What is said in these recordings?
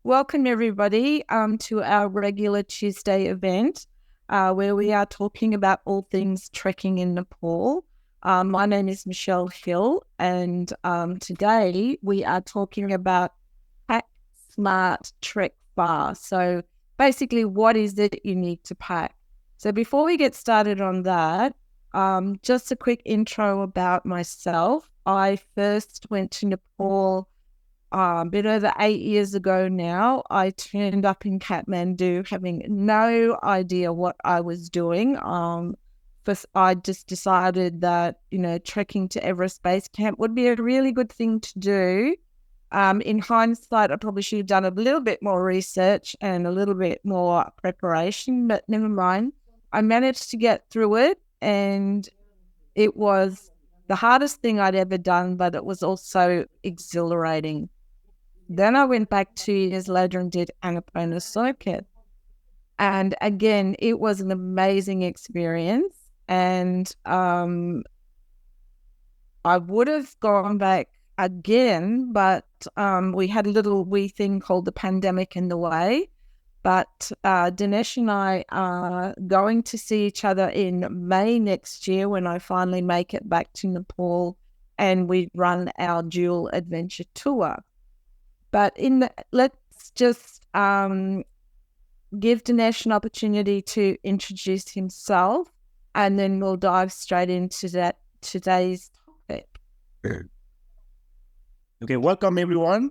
Welcome everybody to our regular Tuesday event where we are talking about all things trekking in Nepal. My name is Michelle Hill, and today we are talking about pack smart, trek far. So basically, what is it you need to pack? So before we get started on that, just a quick intro about myself. I first went to Nepal a bit over 8 years ago now. I turned up in Kathmandu having no idea what I was doing. First, I just decided that, trekking to Everest Base Camp would be a really good thing to do. In hindsight, I probably should have done a little bit more research and a little bit more preparation, but never mind. I managed to get through it, and it was the hardest thing I'd ever done, but it was also exhilarating. Then I went back 2 years later and did Annapurna Circuit. And again, it was an amazing experience. And I would have gone back again, but we had a little wee thing called the pandemic in the way. But Dinesh and I are going to see each other in May next year when I finally make it back to Nepal and we run our dual adventure tour. But let's just give Dinesh an opportunity to introduce himself, and then we'll dive straight into today's topic. Okay, welcome everyone.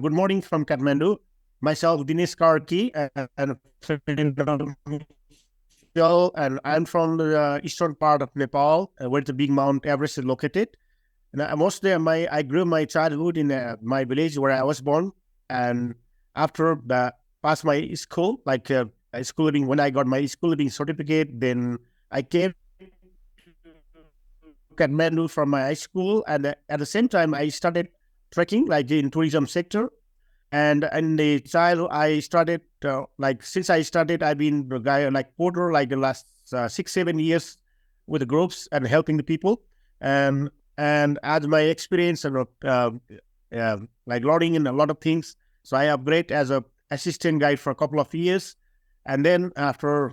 Good morning from Kathmandu. Myself, Dinesh Karki, and I'm from the eastern part of Nepal, where the big Mount Everest is located. And mostly I grew my childhood in my village where I was born. And after passed my school, schooling, when I got my schooling certificate, then I came to Kathmandu from my high school. And at the same time, I started trekking, like in tourism sector. And in the childhood, I started, since I started, I've been the guy like porter, like the last 6-7 years with the groups and helping the people. And as my experience and like learning in a lot of things, so I upgraded as a assistant guide for a couple of years, and then after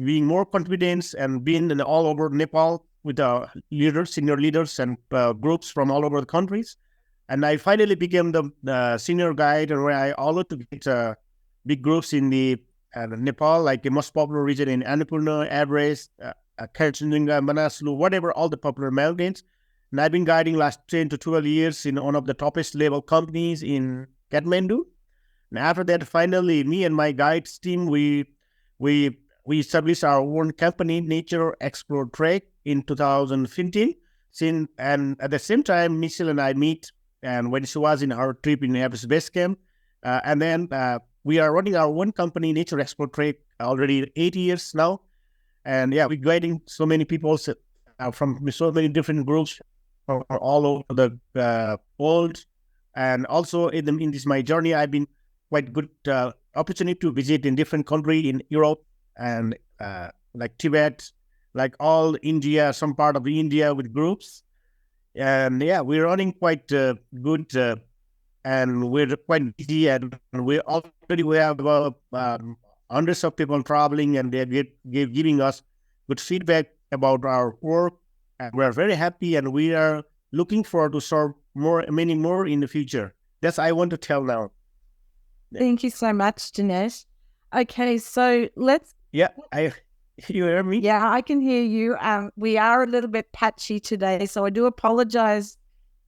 being more confident and being all over Nepal with senior leaders and groups from all over the countries, and I finally became the senior guide, and where I allowed to get big groups in the Nepal, like the most popular region in Annapurna, Everest, Kanchenjunga, Manaslu, whatever, all the popular mountains. And I've been guiding last 10 to 12 years in one of the toppest level companies in Kathmandu. And after that, finally, me and my guides team, we established our own company, Nature Explore Trek, in 2015. And at the same time, Michelle and I meet, and when she was in our trip in Everest Base Camp, and then we are running our own company, Nature Explore Trek, already 8 years now. And yeah, we're guiding so many people from so many different groups all over the world. And also in this my journey, I've been quite good opportunity to visit in different countries in Europe and like Tibet, like all India, some part of India with groups. And yeah, we're running quite good and we're quite busy, and we have hundreds of people traveling, and they're giving us good feedback about our work. And we're very happy, and we are looking forward to serve many more in the future. That's I want to tell now. Thank you so much, Dinesh. Okay, so let's... Yeah, you hear me? Yeah, I can hear you. We are a little bit patchy today, so I do apologize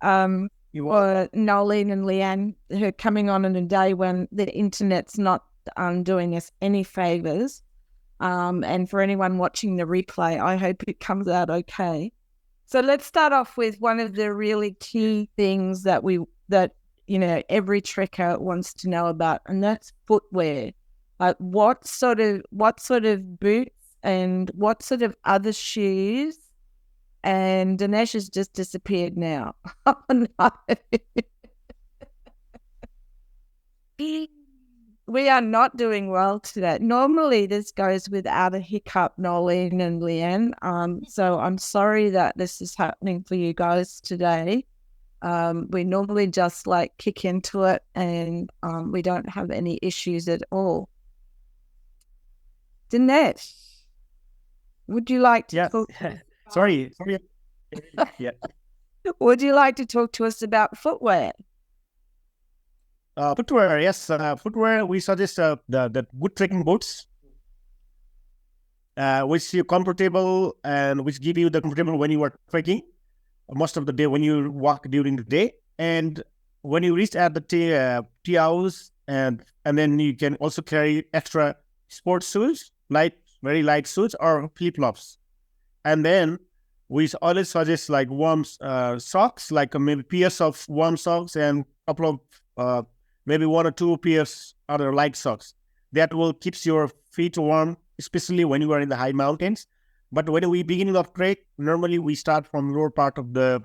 for Nolene and Leanne, who are coming on a day when the internet's not doing us any favors. And for anyone watching the replay, I hope it comes out okay. So let's start off with one of the really key things that every trekker wants to know about, and that's footwear. What sort of boots and what sort of other shoes? And Dinesh has just disappeared now. Oh no. We are not doing well today. Normally this goes without a hiccup, Nolene and Leanne. So I'm sorry that this is happening for you guys today. We normally just like kick into it, and we don't have any issues at all. Dinesh, would you like to Yeah. talk? Sorry. Yeah. Would you like to talk to us about footwear? Footwear, yes. Footwear, we suggest the good trekking boots, which are comfortable and which give you the comfortable when you are trekking most of the day when you walk during the day. And when you reach at the tea house, and then you can also carry extra sports shoes, very light shoes or flip-flops. And then we always suggest like warm socks, like maybe pairs of warm socks and a couple of maybe 1 or 2 pairs other light socks. That will keeps your feet warm, especially when you are in the high mountains. But when we beginning of trek, normally we start from lower part of the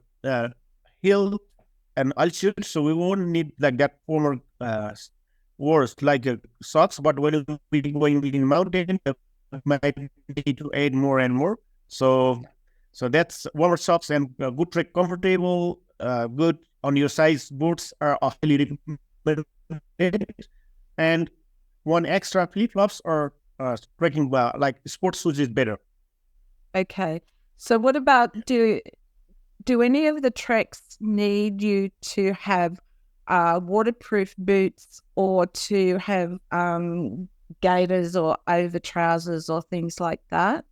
hill and altitude, so we won't need like that former worst like socks. But when we going in mountain, might need to add more and more. So that's warmer socks and good trek, comfortable, good on your size boots are highly recommended. And one extra flip flops or trekking like sports shoes is better. Okay. So what about do any of the treks need you to have waterproof boots or to have gaiters or over trousers or things like that?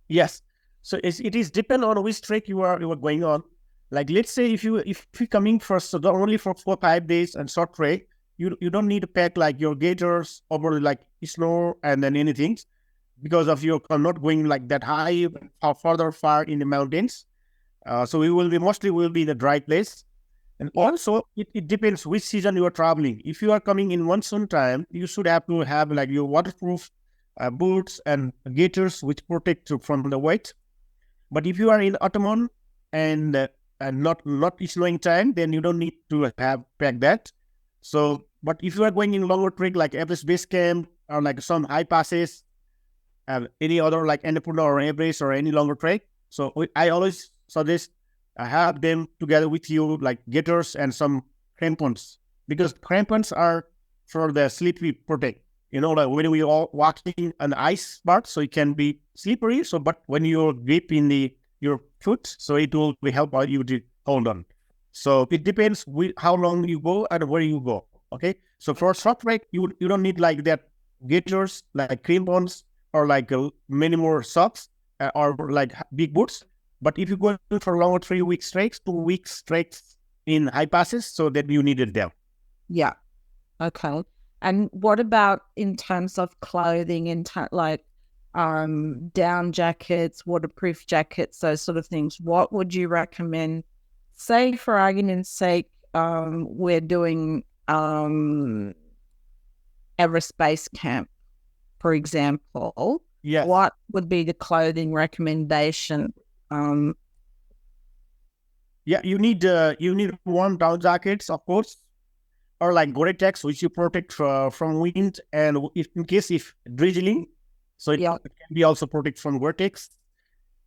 Yes. So it is depend on which trek you are going on. Like let's say if you coming first, so only for 4-5 days and short trek, you don't need to pack like your gaiters over like snow and then anything, because of you're not going like that high or far in the mountains. So we will be in a dry place. And also it depends which season you are traveling. If you are coming in monsoon time, you should have to have like your waterproof boots and gaiters which protect you from the wet. But if you are in autumn and not snowing time, then you don't need to have pack that. So, but if you are going in longer trek like Everest Base Camp or like some high passes, any other like Annapurna or Everest or any longer trek, so I always suggest have them together with you, like gaiters and some crampons, because crampons are for the slippery protect. You know, like when we are walking on the ice part, so it can be slippery. So, but when you grip in your foot, so it will be help you to hold on. So it depends how long you go and where you go. Okay, so for short trek, you don't need like that gaiters, like crampons or like many more socks or like big boots. But if you go for longer 3 week treks, 2 week treks in high passes, so that you needed them. Yeah. Okay. And what about in terms of clothing, like down jackets, waterproof jackets, those sort of things? What would you recommend? Say, for argument's sake, we're doing Everest Base Camp, for example. Yes. What would be the clothing recommendation? Yeah, you need warm down jackets, of course, or like Gore-Tex, which you protect from wind and in case if drizzling, so it can be also protect from Gore-Tex.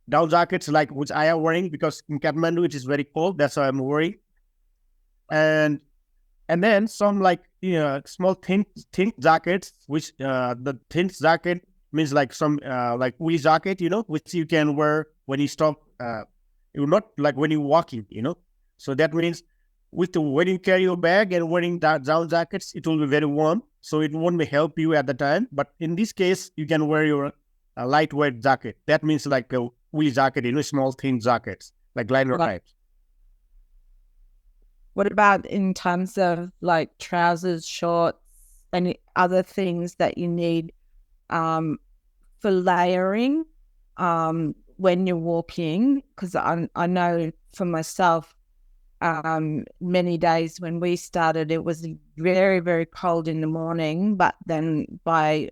Down jackets like which I am wearing because in Kathmandu it is very cold. That's why I'm wearing. And then some like small thin jackets, which the thin jacket means like some like woolly jacket, which you can wear when you stop. You're not like when you're walking, So that means when you carry your bag and wearing that down jackets, it will be very warm. So it won't help you at the time. But in this case, you can wear your lightweight jacket. That means like a woolly jacket, small thin jackets, like liner types. What about in terms of like trousers, shorts, and other things that you need for layering when you're walking? Because I know for myself, many days when we started, it was very, very cold in the morning, but then by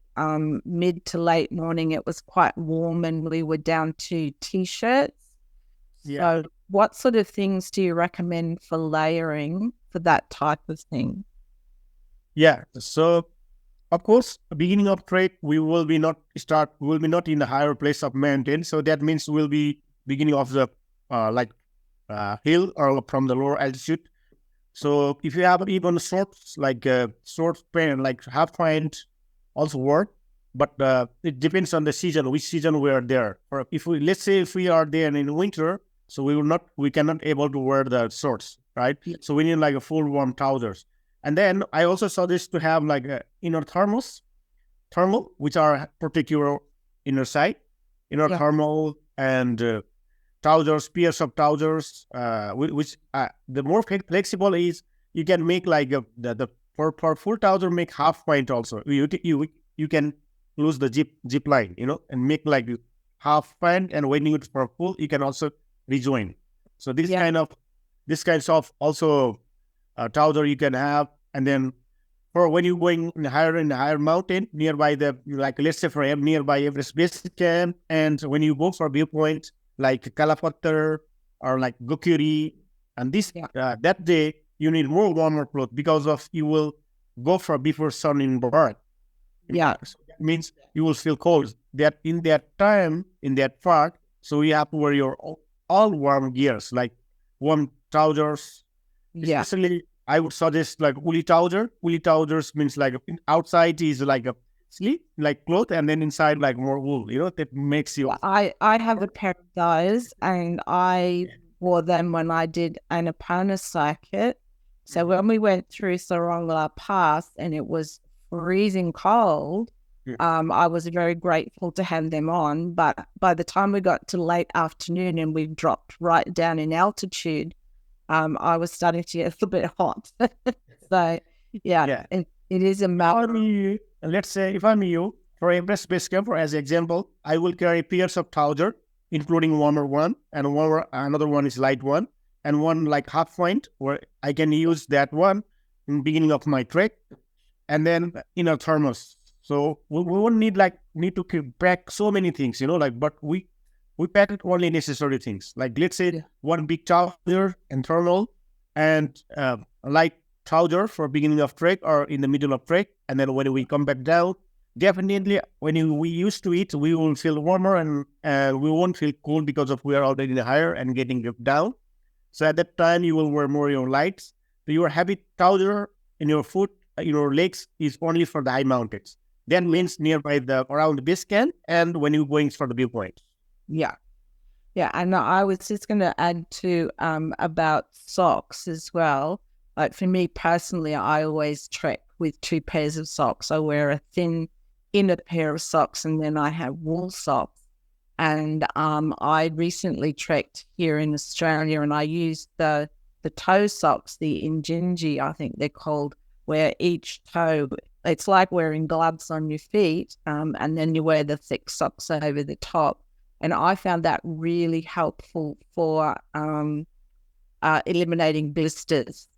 mid to late morning, it was quite warm and we were down to t-shirts. Yeah. So what sort of things do you recommend for layering for that type of thing? Yeah. So of course, beginning of trek, we will be not in the higher place of mountain. So that means we'll be beginning of the like hill or from the lower altitude. So if you have even shorts like short pant, like half pant, also work. But it depends on the season, which season we are there. Or if we, let's say, if we are there in winter, so we cannot able to wear the shorts, right? So we need like a full warm trousers. And then I also suggest to have like a inner thermal, which are protect your inner side, thermal and trousers, pairs of trousers, which the more flexible is, you can make like the for full trouser make half point also. You can lose the zip line, and make like half pant, and when you for full, you can also rejoin. So this kinds of also trouser you can have, and then for when you're going in the higher mountain nearby let's say for nearby Everest base camp, and when you go for viewpoint like Kalapatar or like Gokuri, and that day you need more warmer clothes because of you will go for before sun in burn. Yeah. So that means you will feel cold. That in that time, in that part, so you have to wear your all warm gears, like warm trousers. Yeah. Especially, I would suggest like woolly trouser. Woolly trousers means like outside is like a sleep, like cloth, and then inside like more wool. That makes you. I have a pair of those, and I wore them when I did Annapurna circuit. So when we went through Sarangla Pass and it was freezing cold, I was very grateful to have them on. But by the time we got to late afternoon and we dropped right down in altitude, I was starting to get a little bit hot. So, it is a matter. Let's say if I'm you, for Everest Base Camp, for as example, I will carry pairs of trouser, including warmer one, and another one is light one, and one like half point, where I can use that one in beginning of my trek, and then inner thermos. So we won't need to pack so many things, but we pack only necessary things. Like let's say one big trouser and thermal, and light trouser for beginning of trek or in the middle of trek, and then when we come back down, definitely when we used to it, we will feel warmer and we won't feel cold because of we are already higher and getting down. So at that time, you will wear more your lights. So your heavy trouser in your foot, your legs is only for the high mountains. That means nearby around the base camp and when you're going for the viewpoint. Yeah. Yeah. And I was just going to add to about socks as well. Like for me personally, I always trek with 2 pairs of socks. I wear a thin inner pair of socks and then I have wool socks. And I recently trekked here in Australia and I used the toe socks, the Injinji, I think they're called, where each toe, it's like wearing gloves on your feet, and then you wear the thick socks over the top. And I found that really helpful for eliminating blisters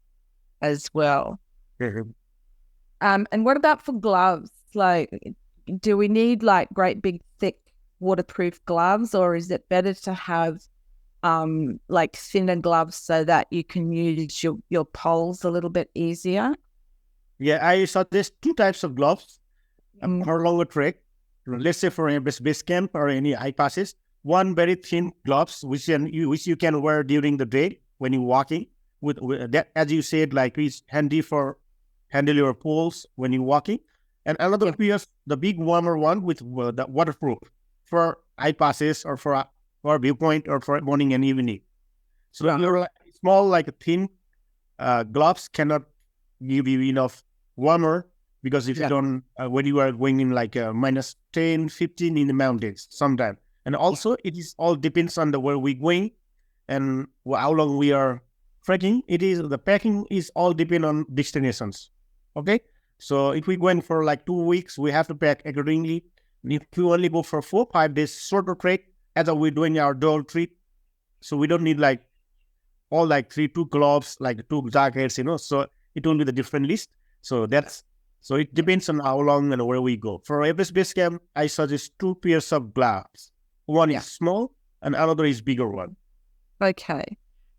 as well. Mm-hmm. And what about for gloves? Like, do we need like great big thick waterproof gloves, or is it better to have like thinner gloves so that you can use your poles a little bit easier? Yeah, I saw there's 2 types of gloves for longer trek. Let's say for a base camp or any high passes. One very thin gloves which you can wear during the day when you're walking. With that, as you said, like it's handy for handle your poles when you're walking. And another piece, the big warmer one with the waterproof for high passes or for viewpoint or for morning and evening. So your small, like thin gloves cannot give you enough warmer because if you don't, when you are going in like minus 10, 15 in the mountains sometime. And also it is all depends on where we're going and how long we are trekking. The packing is all depend on destinations. Okay. So if we're going for like 2 weeks, we have to pack accordingly. If we only go for 4, 5 days shorter trek, as we're doing our dual trip, so we don't need like all like 2 gloves, like 2 jackets, so it will be the different list. So it depends on how long and where we go. For Everest Base Camp, I suggest 2 pairs of gloves. One is small and another is bigger one. Okay.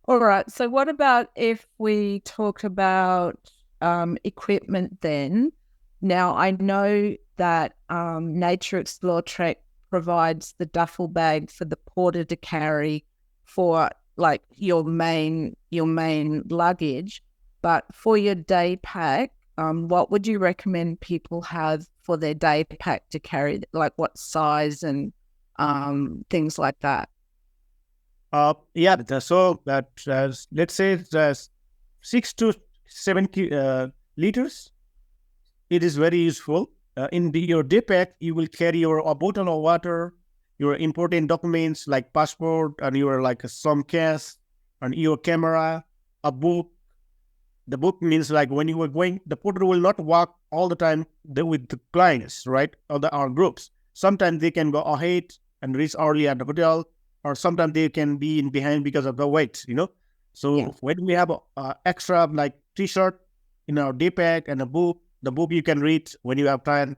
All right. So what about if we talk about equipment then? Now, I know that Nature Explore Trek provides the duffel bag for the porter to carry for like your main luggage. But for your day pack, what would you recommend people have for their day pack to carry? Like what size and things like that? So that let's say 6 to 7 liters. It is very useful. Your day pack, you will carry a bottle of water, your important documents like passport, and your like some cash, and your camera, a book. The book means like when you are going, the porter will not walk all the time with the clients, right? Or our groups. Sometimes they can go ahead and reach early at the hotel, or sometimes they can be in behind because of the wait, So when we have a extra like t-shirt in our day pack and a book, the book you can read when you have time,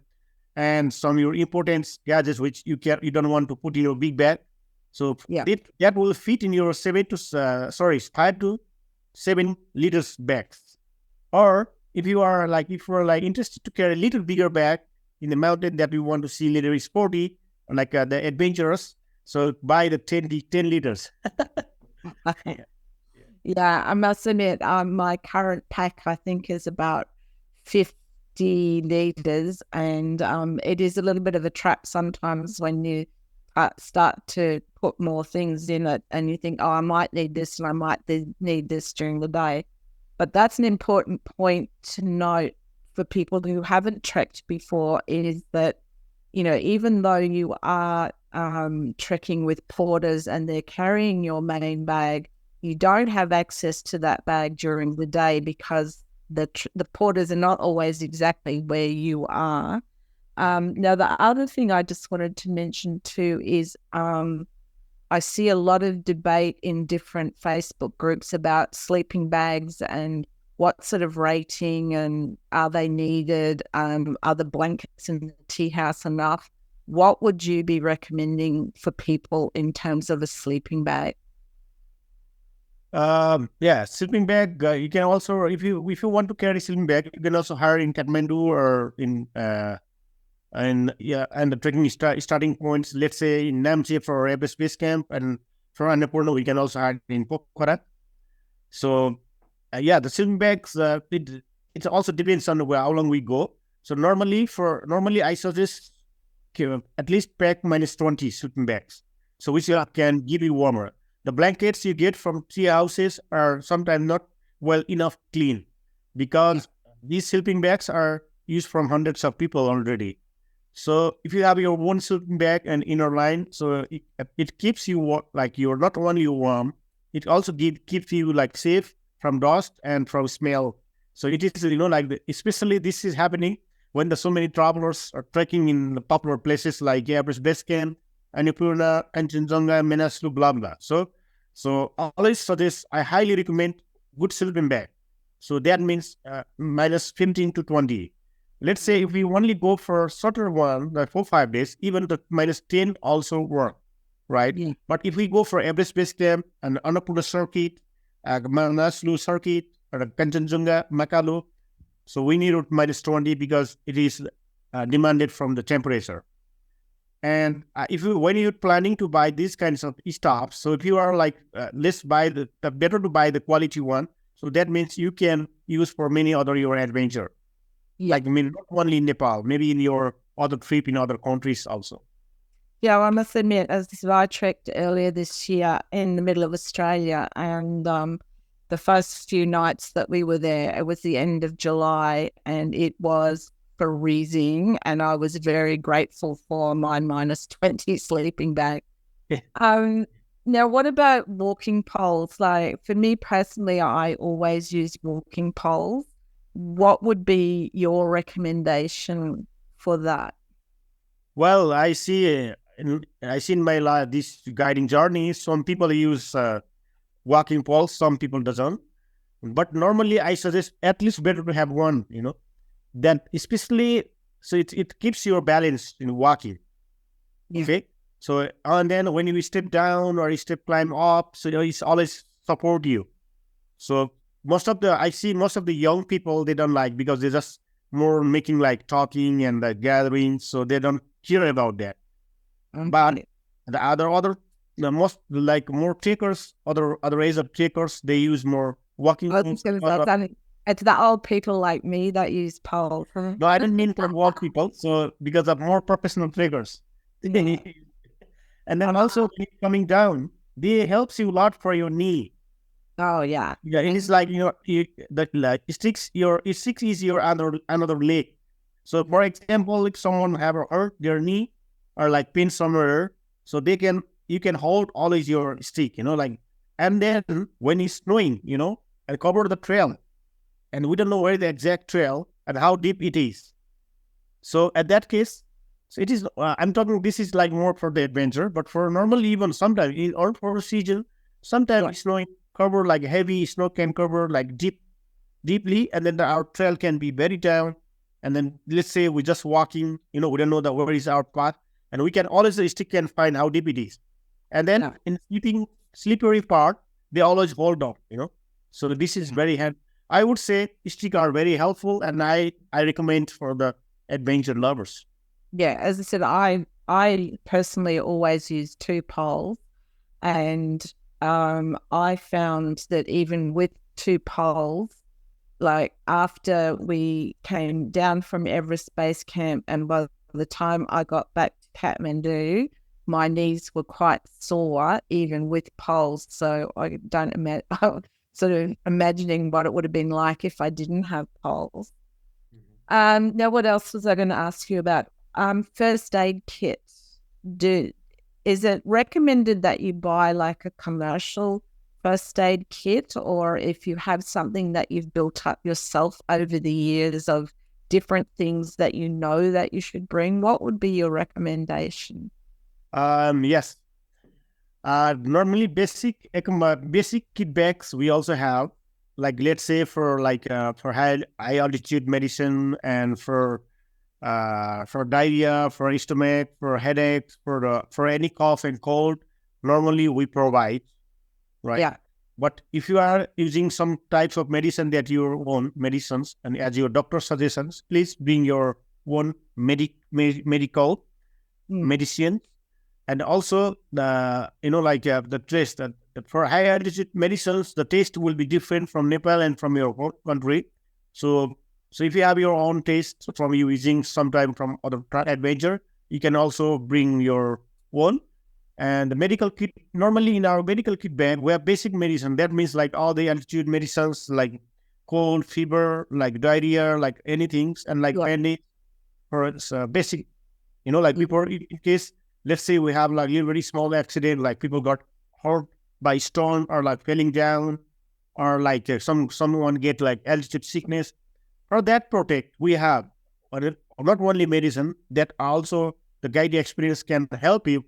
and some your important gadgets which you don't want to put in your big bag. So that will fit in your 5 to 7 liters bags. Or if you are interested to carry a little bigger bag in the mountain that you want to see little sporty, like the adventurous, so buy the 10 liters. Yeah, I must admit, my current pack I think is about 50 liters, and it is a little bit of a trap sometimes when you start to put more things in it, and you think, oh, I might need this and I might need this during the day. But that's an important point to note for people who haven't trekked before, is that, even though you are trekking with porters and they're carrying your main bag, you don't have access to that bag during the day because the porters are not always exactly where you are. Now, the other thing I just wanted to mention too is I see a lot of debate in different Facebook groups about sleeping bags and what sort of rating, and are they needed? Are the blankets in the tea house enough? What would you be recommending for people in terms of a sleeping bag? Sleeping bag. You can also, if you want to carry sleeping bag, you can also hire in Kathmandu or in and the trekking starting points. Let's say in Namche for Everest Base Camp, and for Annapurna we can also hire in Pokhara. So the sleeping bags. It also depends on how long we go. So normally I suggest at least pack -20 sleeping bags, so which can give you warmer. The blankets you get from tea houses are sometimes not well enough clean, because these sleeping bags are used from hundreds of people already. So if you have your own sleeping bag and inner line, so it keeps you like you're not only warm, it also keeps you like safe from dust and from smell. So it is, especially this is happening when so many travelers are trekking in the popular places like Everest Base Camp, Annapurna, Kanchenjunga, Manaslu, blah blah. So always suggest, I highly recommend good sleeping bag. So that means -15 to 20. Let's say if we only go for shorter one, like 4-5 days, even the -10 also work, right? Yeah. But if we go for Everest Base Camp and Annapurna circuit, Manaslu circuit, or Kanchenjunga, Makalu, so we need -20 because it is demanded from the temperature. And when you're planning to buy these kinds of stuff, so if you are like, let's buy better to buy the quality one. So that means you can use for many other your adventure. Yeah. Like, not only in Nepal, maybe in your other trip in other countries also. Yeah, well, I must admit, as I trekked earlier this year in the middle of Australia, and the first few nights that we were there, it was the end of July, and it was freezing, and I was very grateful for my -20 sleeping bag. Yeah. Now, what about walking poles? Like, for me personally, I always use walking poles. What would be your recommendation for that? Well, I see in my life, this guiding journey, some people use walking poles, some people doesn't. But normally I suggest at least better to have one, then especially, so it keeps your balance in walking. Yeah. Okay. So, and then when you step down or you climb up, so it's always support you. So I see most of the young people, they don't like, because they're just more making like talking and gathering, so they don't care about that. But the other the most like more trekkers, other ways of trekkers, they use more walking. I was going to say, it's the old people like me that use poles. Huh? No, I don't mean for walk people. So because of more professional trekkers, Yeah. and then also when you're coming down, they helps you a lot for your knee. Oh yeah. Yeah, it is like that like it sticks easier another leg. So for example, if someone have hurt their knee or like pain somewhere, so you can hold always your stick, like, and then when it's snowing, and cover the trail, and we don't know where the exact trail and how deep it is. So at that case, so it is. I'm talking. This is like more for the adventure, but for normal even sometimes in or for season, sometimes snowing cover like heavy snow can cover like deeply, and then our trail can be very down. And then let's say we're just walking, we don't know where is our path, and we can always the stick can find how deep it is. And then in slippery part, they always hold on, So this is very handy. I would say stick are very helpful, and I recommend for the adventure lovers. Yeah, as I said, I personally always use 2 poles, and I found that even with 2 poles, like after we came down from Everest Base Camp, and by the time I got back to Kathmandu, my knees were quite sore, even with poles. So I don't imagine, sort of imagining what it would have been like if I didn't have poles. Now, what else was I going to ask you about? First aid kits. Is it recommended that you buy like a commercial first aid kit, or if you have something that you've built up yourself over the years of different things that you know that you should bring, what would be your recommendation? Yes. Normally basic kit bags we also have, like let's say for high altitude medicine, and for diarrhea, for stomach, for headaches, for any cough and cold. Normally we provide, right? Yeah. But if you are using some types of medicine that your own medicines and as your doctor suggestions, please bring your own medical medicine. And also the taste that for high altitude medicines, the taste will be different from Nepal and from your home country. So if you have your own taste from you using sometime from other adventure, you can also bring your own. And the medical kit, normally in our medical kit bag, we have basic medicine. That means like all the altitude medicines, like cold, fever, like diarrhea, like anything, and like bandage for basic, like before in case, let's say we have like a very small accident, like people got hurt by storm or like falling down, or like someone get like altitude sickness. For that protect, we have not only medicine, that also the guide experience can help you.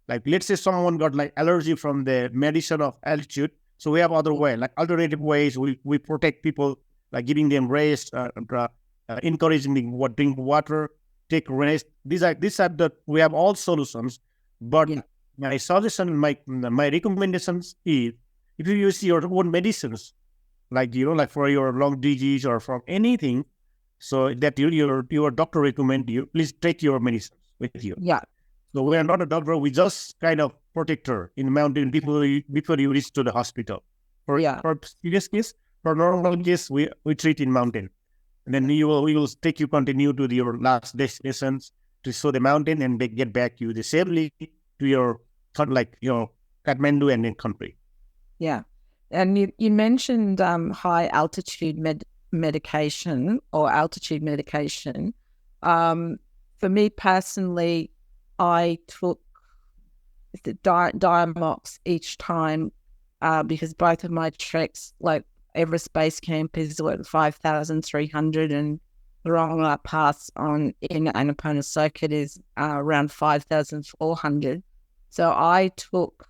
Like let's say someone got like allergy from the medicine of altitude, so we have other way, like alternative ways. We protect people, like giving them rest, encouraging them drink water, take rest. These are the we have all solutions. But my suggestion, my recommendations is, if you use your own medicines, like like for your long disease or from anything, so that your doctor recommend you, please take your medicines with you. Yeah. So we are not a doctor. We just kind of protector in mountain before you reach to the hospital. For serious case, for normal case, we treat in mountain. And then we will take you continue to your last destinations to show the mountain and get back you safely to your Kathmandu and then country. Yeah. And you mentioned high altitude medication or altitude medication. For me personally, I took the Diamox each time because both of my treks, like Everest Base Camp is 5,300 and the Rongla Pass in Annapurna Circuit is around 5,400. So I took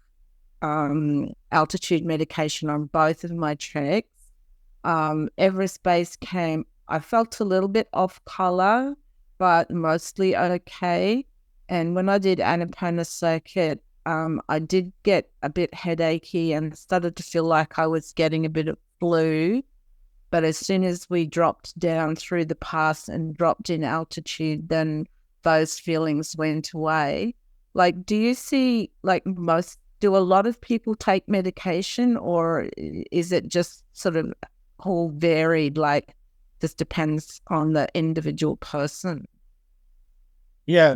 altitude medication on both of my treks. Everest Base Camp, I felt a little bit off color, but mostly okay. And when I did Annapurna Circuit, I did get a bit headachy and started to feel like I was getting a bit of flu. But as soon as we dropped down through the pass and dropped in altitude, then those feelings went away. Like, do you see like most do a lot of people take medication, or is it just sort of all varied, like this depends on the individual person? Yeah,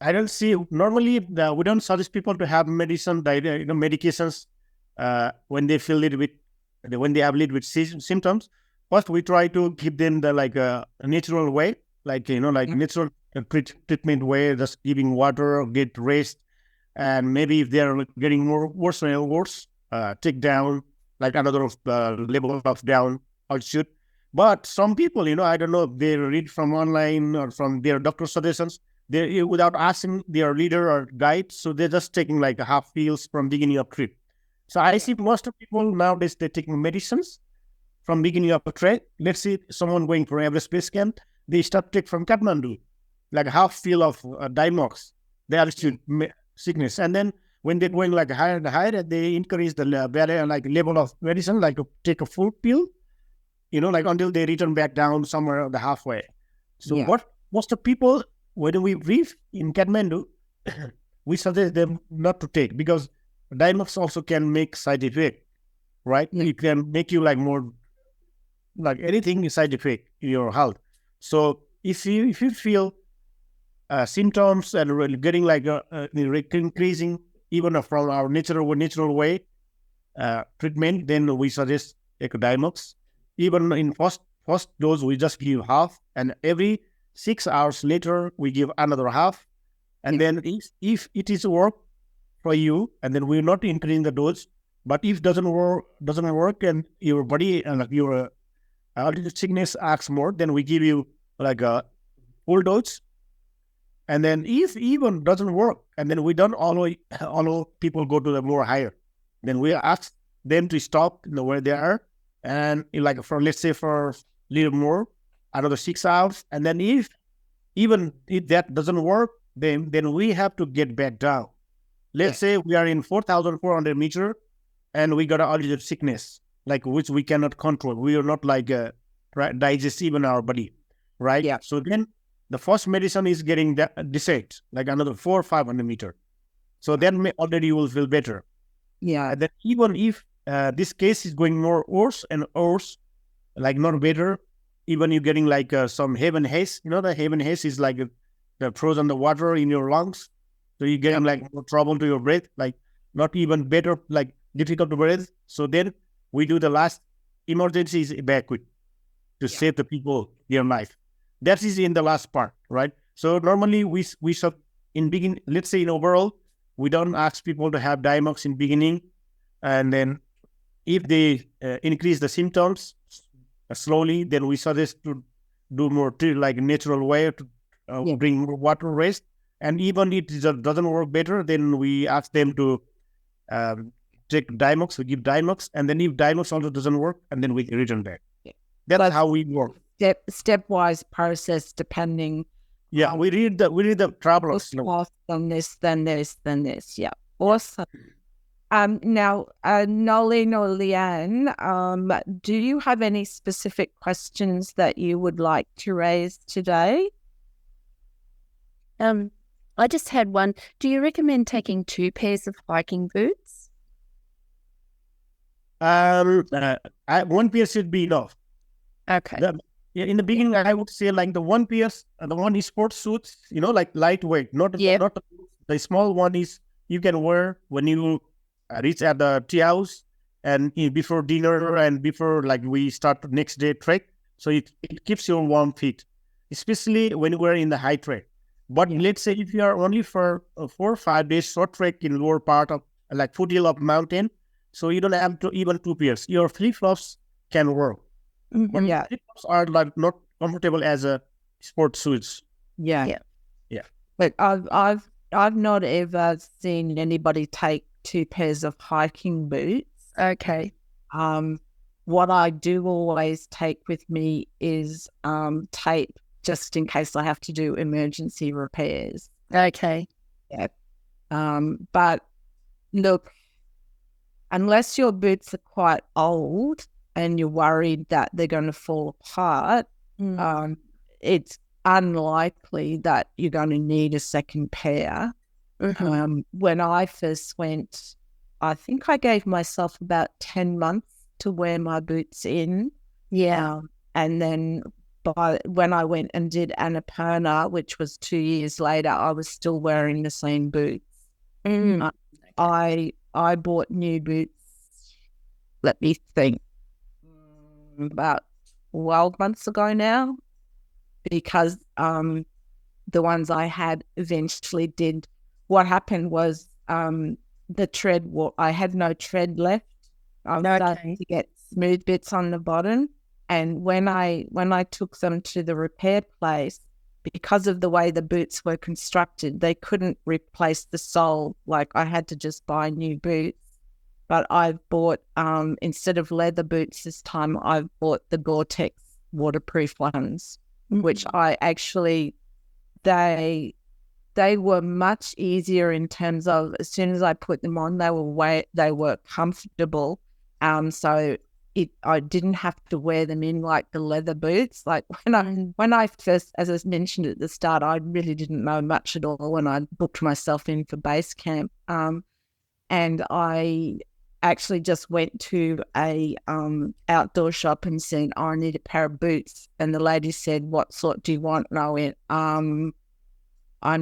I don't see. Normally, we don't suggest people to have medications when they feel when they have little bit symptoms. First, we try to give them the a natural way, natural treatment way, just giving water, get rest, and maybe if they are getting worse and worse, take down like another level of down altitude. But some people, I don't know if they read from online or from their doctor suggestions. They without asking their leader or guide, so they're just taking like a half pills from beginning of trip. So I see most of people nowadays they're taking medicines from beginning of a trek. Let's say someone going for Everest Base Camp, they start take from Kathmandu, like a half pill of Dimox, the altitude sickness, and then when they're going like higher and higher, they increase the level of medicine, like to take a full pill, like until they return back down somewhere the halfway. So what most of people, when we brief in Kathmandu, we suggest them not to take because Dimox also can make side effect, right? It can make you like more like anything side effect in your health. So if you feel symptoms and really getting like increasing even from our natural way treatment, then we suggest take Dimox. Even in first dose, we just give half, and every 6 hours later, we give another half. And then if it is work for you, and then we're not increasing the dose. But if doesn't work, and your body and your altitude sickness acts more, then we give you like a full dose. And then if even doesn't work, and then we don't allow people go to the more higher, then we ask them to stop where they are, and like let's say for a little more, another 6 hours, and then if that doesn't work, then we have to get back down. Let's say we are in 4,400 meter, and we got an altitude sickness, like which we cannot control. We are not like digestive in our body, right? Yeah. So then the first medicine is getting decided, like another 400 or 500 meter. So then already you will feel better. Yeah. And then even if this case is going more worse and worse, like not better, even you're getting like some heaven haze. The heaven haze is like the frozen the water in your lungs. So you get like more trouble to your breath, like not even better, like difficult to breathe. So then we do the last emergency is evacuate to save the people, their life. That is in the last part, right? So normally we should let's say in overall, we don't ask people to have Dimox in beginning, and then if they increase the symptoms slowly, then we suggest to do more like natural way to bring more water rest. And even if it doesn't work better, then we ask them to take Dimox. We give Dimox, and then if Dimox also doesn't work, and then we return back. That's how we work. Stepwise process, depending. Yeah, we read the travelers. Then this. Yeah, awesome. Now, Nolene or Leanne, do you have any specific questions that you would like to raise today? I just had one. Do you recommend taking 2 pairs of hiking boots? One pair should be enough. Okay. In the beginning, I would say like the one pair, the one is sports suits, like lightweight, not the small one is you can wear when you reach at the tea house and before dinner and before like we start the next day trek. So it keeps your warm feet, especially when we're in the high trek. But let's say if you are only for 4 or 5 days short trek in lower part of like foothill of mountain, so you don't have to even 2 pairs. Your flip-flops can work. But flip-flops are like not comfortable as a sport suits. Yeah. But I've not ever seen anybody take 2 pairs of hiking boots. Okay. What I do always take with me is tape, just in case I have to do emergency repairs. Okay. Yeah. But look, unless your boots are quite old and you're worried that they're going to fall apart, it's unlikely that you're going to need a second pair. When I first went I think I gave myself about 10 months to wear my boots in. Yeah. And then when I went and did Annapurna, which was 2 years later, I was still wearing the same boots. I bought new boots, let me think, about 12 months ago now, because the ones I had eventually did. What happened was the tread. I had no tread left. I was starting to get smooth bits on the bottom, and when I took them to the repair place, because of the way the boots were constructed, they couldn't replace the sole. Like, I had to just buy new boots. But I've bought, instead of leather boots this time, I've bought the Gore-Tex waterproof ones, which I actually, they were much easier in terms of, as soon as I put them on, they were comfortable. So I didn't have to wear them in like the leather boots. Like when I first, as I mentioned at the start, I really didn't know much at all when I booked myself in for base camp. And I actually just went to a outdoor shop and said, I need a pair of boots. And the lady said, what sort do you want? And I went, I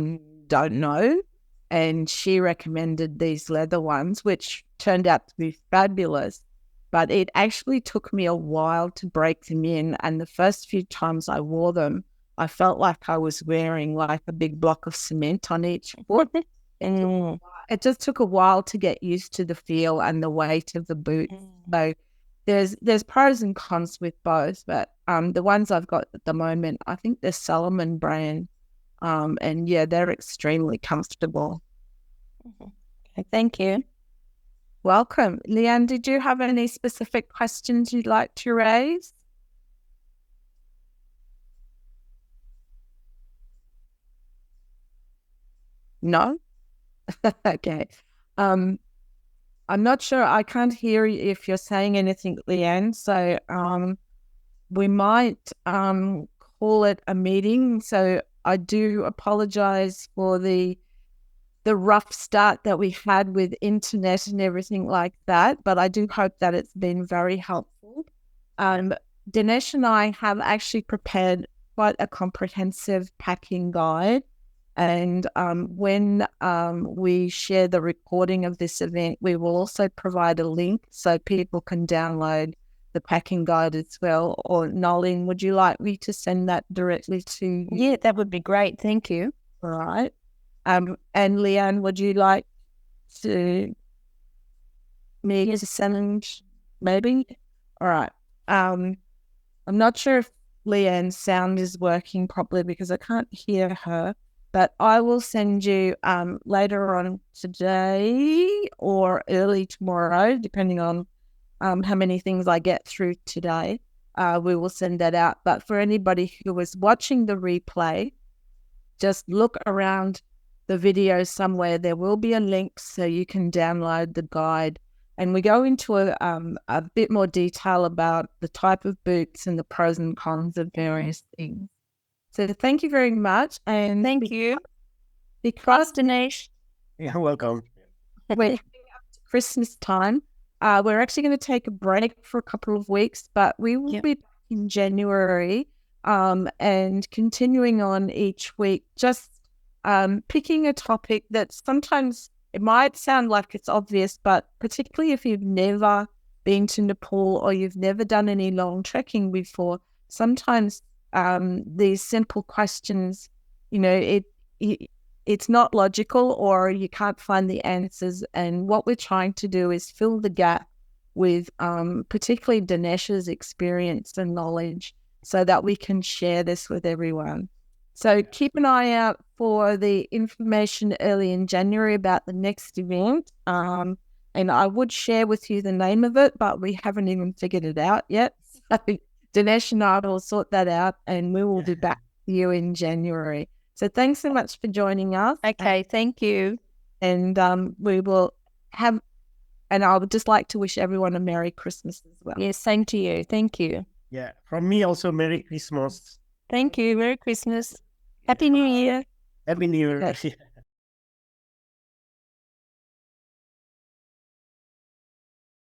don't know. And she recommended these leather ones, which turned out to be fabulous. But it actually took me a while to break them in. And the first few times I wore them, I felt like I was wearing like a big block of cement on each foot. It just took a while to get used to the feel and the weight of the boots. So there's pros and cons with both. But the ones I've got at the moment, I think they're Salomon brand. And yeah, they're extremely comfortable. Okay, thank you. Welcome. Leanne, did you have any specific questions you'd like to raise? No? Okay. I'm not sure. I can't hear you if you're saying anything, Leanne. So we might call it a meeting. So I do apologize for the rough start that we had with internet and everything like that, but I do hope that it's been very helpful. Dinesh and I have actually prepared quite a comprehensive packing guide, and when we share the recording of this event, we will also provide a link so people can download the packing guide as well. Or Nolene, would you like me to send that directly to you? Yeah, that would be great. Thank you. All right. And Leanne, would you like to me to send maybe? All right. I'm not sure if Leanne's sound is working properly because I can't hear her, but I will send you later on today or early tomorrow, depending on how many things I get through today. We will send that out. But for anybody who is watching the replay, just look around the video somewhere. There will be a link so you can download the guide. And we go into a bit more detail about the type of boots and the pros and cons of various things. So thank you very much. And thank you. Because Dinesh. You're welcome. We're coming up to Christmas time. We're actually going to take a break for a couple of weeks, but we will be back in January and continuing on each week, just picking a topic that sometimes it might sound like it's obvious, but particularly if you've never been to Nepal or you've never done any long trekking before, sometimes these simple questions, it's not logical or you can't find the answers. And what we're trying to do is fill the gap with particularly Dinesh's experience and knowledge so that we can share this with everyone. So keep an eye out for the information early in January about the next event. And I would share with you the name of it, but we haven't even figured it out yet. So Dinesh and I will sort that out and we will be back to you in January. So thanks so much for joining us. Okay, thank you. And we will have, and I would just like to wish everyone a Merry Christmas as well. Yes, same to you. Thank you. Yeah, from me also, Merry Christmas. Thank you. Merry Christmas. Happy New Year. Happy New Year. Okay.